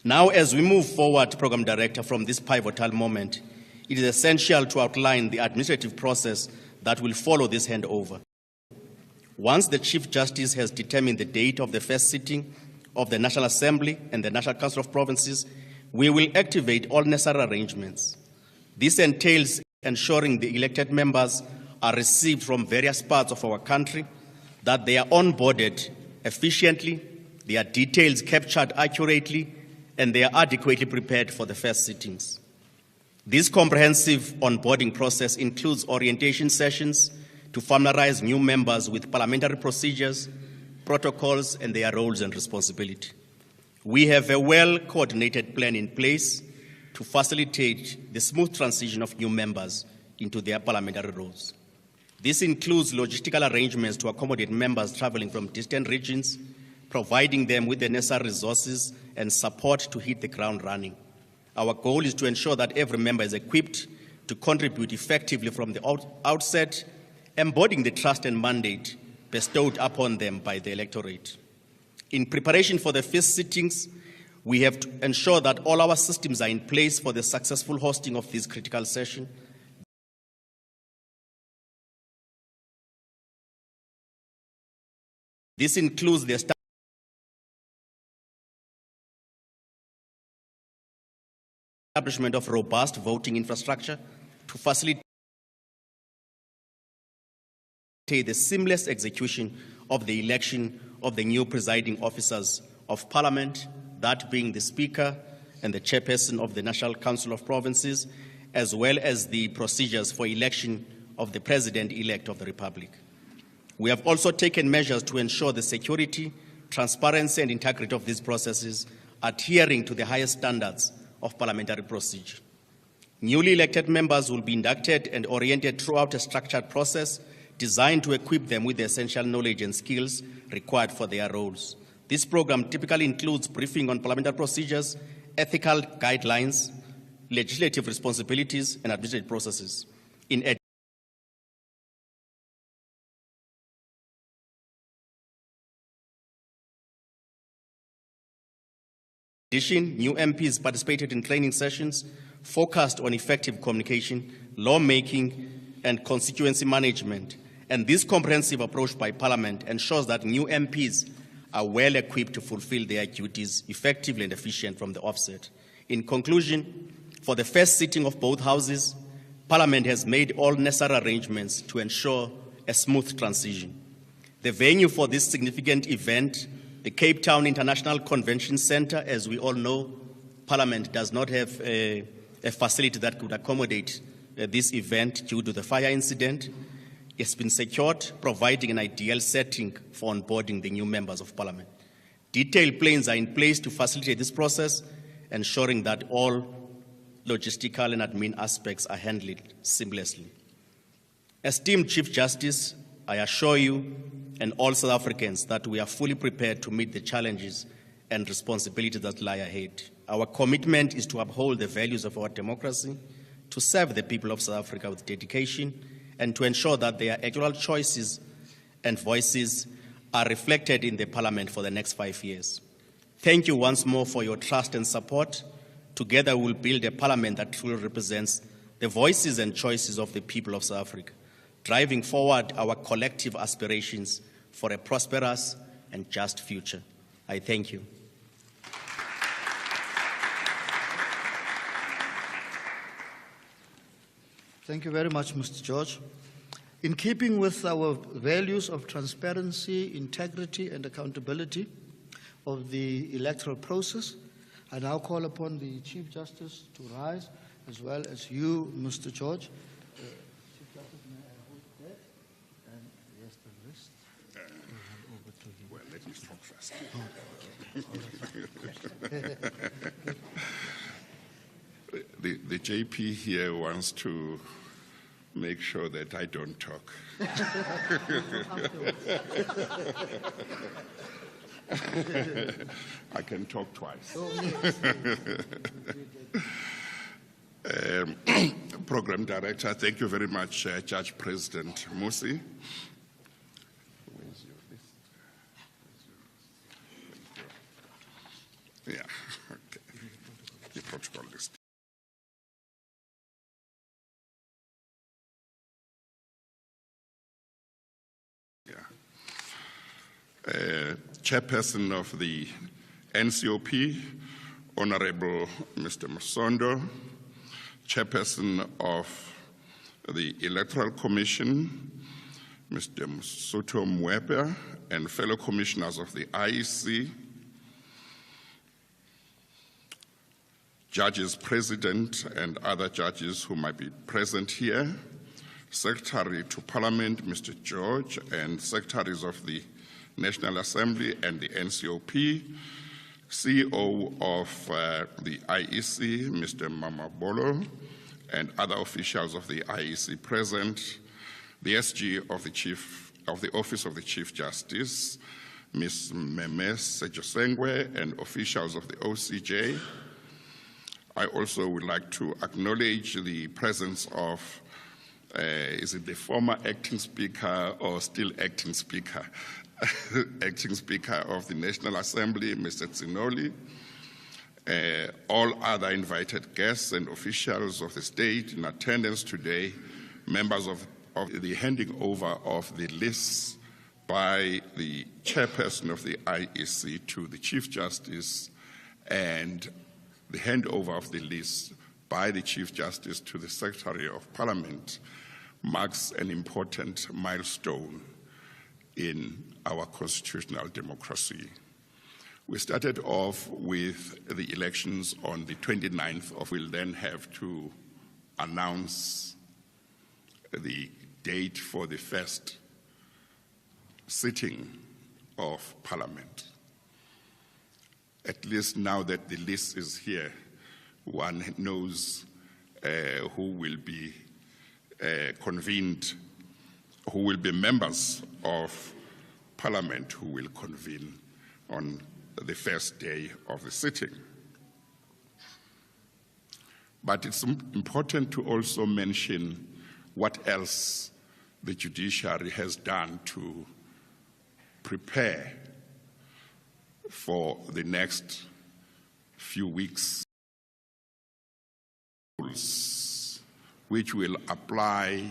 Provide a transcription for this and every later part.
Now, as we move forward, Program Director, from this pivotal moment, it is essential to outline the administrative process that will follow this handover. Once the Chief Justice has determined the date of the first sitting of the National Assembly and the National Council of Provinces, we will activate all necessary arrangements. This entails ensuring the elected members are received from various parts of our country, that they are onboarded efficiently, their details captured accurately, and they are adequately prepared for the first sittings. This comprehensive onboarding process includes orientation sessions to familiarize new members with parliamentary procedures, protocols, and their roles and responsibility. We have a well-coordinated plan in place to facilitate the smooth transition of new members into their parliamentary roles. This includes logistical arrangements to accommodate members traveling from distant regions, providing them with the necessary resources and support to hit the ground running. Our goal is to ensure that every member is equipped to contribute effectively from the outset, embodying the trust and mandate bestowed upon them by the electorate. In preparation for the first sittings, we have to ensure that all our systems are in place for the successful hosting of this critical session. This includes the establishment of robust voting infrastructure to facilitate the seamless execution of the election of the new presiding officers of Parliament, that being the Speaker and the Chairperson of the National Council of Provinces, as well as the procedures for election of the President-elect of the Republic. We have also taken measures to ensure the security, transparency, and integrity of these processes, adhering to the highest standards of parliamentary procedure. Newly elected members will be inducted and oriented throughout a structured process designed to equip them with the essential knowledge and skills required for their roles. This program typically includes briefing on parliamentary procedures, ethical guidelines, legislative responsibilities, and administrative processes. In addition, new MPs participated in training sessions focused on effective communication, lawmaking, and constituency management. And this comprehensive approach by Parliament ensures that new MPs are well equipped to fulfill their duties effectively and efficiently from the offset. In conclusion, for the first sitting of both houses, Parliament has made all necessary arrangements to ensure a smooth transition. The venue for this significant event, the Cape Town International Convention Center, as we all know, Parliament does not have a facility that could accommodate this event due to the fire incident. It's been secured, providing an ideal setting for onboarding the new members of Parliament. Detailed plans are in place to facilitate this process, ensuring that all logistical and admin aspects are handled seamlessly. Esteemed Chief Justice, I assure you and all South Africans that we are fully prepared to meet the challenges and responsibilities that lie ahead. Our commitment is to uphold the values of our democracy, to serve the people of South Africa with dedication, and to ensure that their actual choices and voices are reflected in the Parliament for the next 5 years. Thank you once more for your trust and support. Together we will build a Parliament that truly represents the voices and choices of the people of South Africa, driving forward our collective aspirations for a prosperous and just future. I thank you. Thank you very much, Mr. George. In keeping with our values of transparency, integrity, and accountability of the electoral process, I now call upon the Chief Justice to rise, as well as you, Mr. George. Chief Justice, may I hold that? And yes, the list. Over to you. Well, let me talk first. The JP here wants to make sure that I don't talk. I can talk twice. Program Director, thank you very much, Judge President Musi. Where's your list? Yeah, okay. protocol list. Chairperson of the NCOP, Honorable Mr. Masondo, Chairperson of the Electoral Commission, Mr. Msoto Mwepe, and fellow commissioners of the IEC, judges president and other judges who might be present here, Secretary to Parliament, Mr. George, and secretaries of the National Assembly and the NCOP, CEO of the IEC, Mr. Mamabolo, and other officials of the IEC present, the SG of the Office of the Chief Justice, Ms. Memes Sejosengwe, and officials of the OCJ. I also would like to acknowledge the presence of, is it the former acting speaker or still acting speaker? Acting Speaker of the National Assembly, Mr. Tsinoli, all other invited guests and officials of the state in attendance today, members of the handing over of the lists by the chairperson of the IEC to the Chief Justice, and the handover of the list by the Chief Justice to the Secretary of Parliament marks an important milestone in our constitutional democracy. We started off with the elections on the 29th of, we'll then have to announce the date for the first sitting of Parliament. At least now that the list is here, one knows who will be convened, who will be members of Parliament who will convene on the first day of the sitting. But it's important to also mention what else the judiciary has done to prepare for the next few weeks, which will apply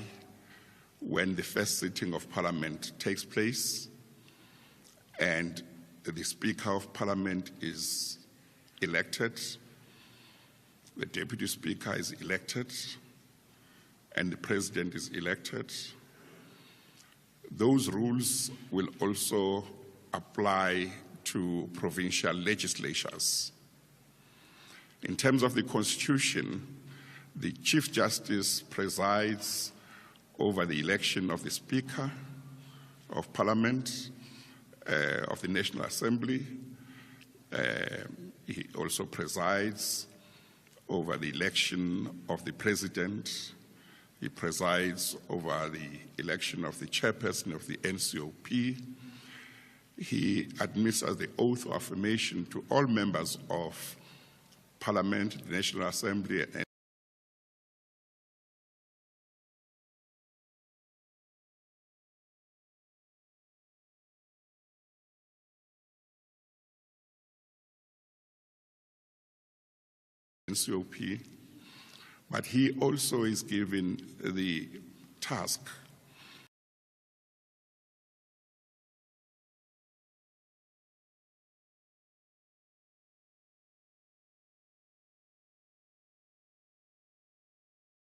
when the first sitting of Parliament takes place and the Speaker of Parliament is elected, the Deputy Speaker is elected, and the President is elected. Those rules will also apply to provincial legislatures. In terms of the Constitution, the Chief Justice presides over the election of the Speaker of Parliament, of the National Assembly. He also presides over the election of the President. He presides over the election of the Chairperson of the NCOP. He administers the oath of affirmation to all members of Parliament, the National Assembly, and NCOP, but he also is given the task